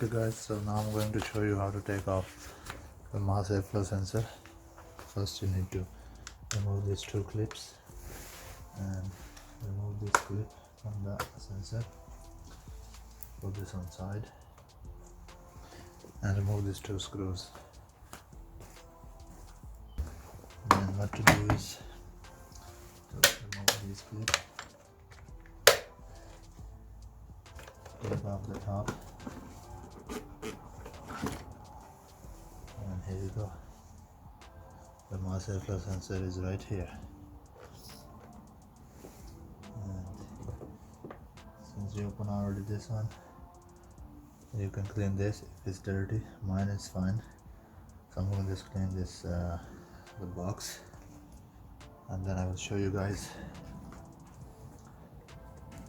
Okay guys, so now I'm going to show you how to take off the mass airflow sensor. First you need to remove these two clips and remove this clip from the sensor. Put this on side and remove these two screws. Then what to do is to remove these clips, take off the top, and here you go. The mass airflow sensor is right here. And since you open already this one, you can clean this if it's dirty. Mine is fine, so I'm going to just clean this the box, and then I will show you guys.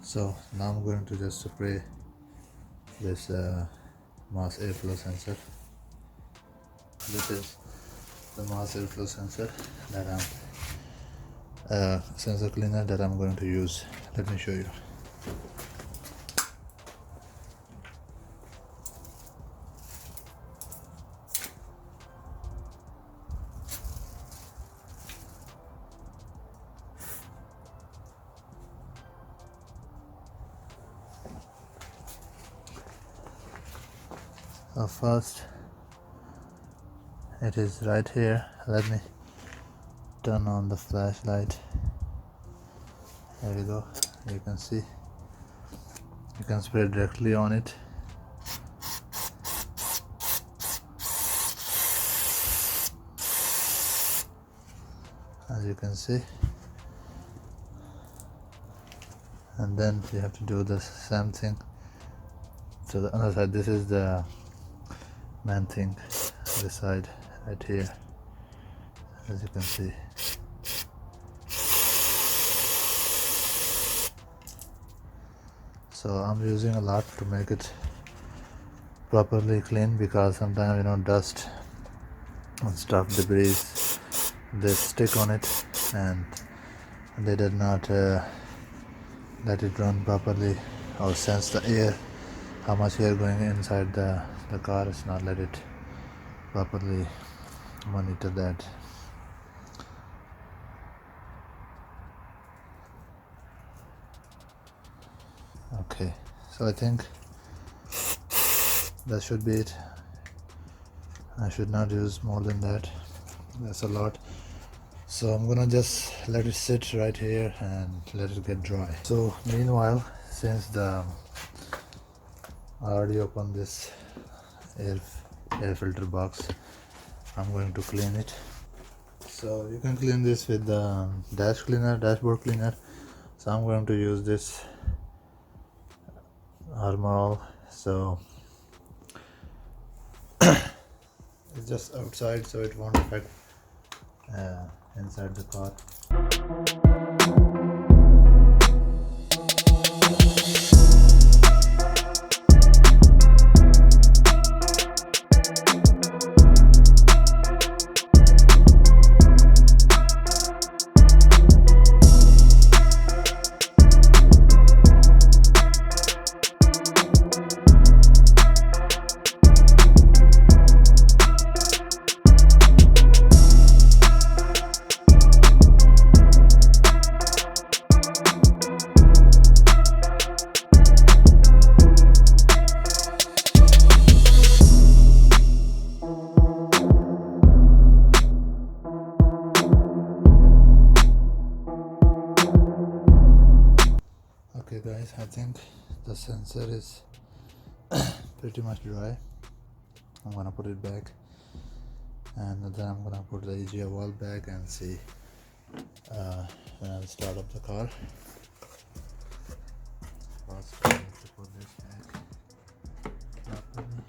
So now I'm going to just spray this mass airflow sensor. This is the mass airflow sensor that sensor cleaner that I'm going to use. Let me show you. So first, it is right here. Let me turn on the flashlight. There we go. You can see, you can spray directly on it. As you can see, and then you have to do the same thing to the other side. This is the main thing, this side right here, as you can see. So I'm using a lot to make it properly clean, because sometimes dust and stuff, debris, they stick on it and they did not let it run properly or sense the air, how much air going inside the car. It's not let it properly monitor that. Okay, so I think that should be it. I should not use more than that. That's a lot. So I'm gonna just let it sit right here and let it get dry. So meanwhile, since I already opened this air filter box, I'm going to clean it. So you can clean this with the dashboard cleaner. So I'm going to use this Armor All. So it's just outside, so it won't affect inside the car. Okay guys, I think the sensor is pretty much dry. I'm gonna put it back, and then I'm gonna put the EGR valve back and see when I'll start up the car. First I need to put this back properly.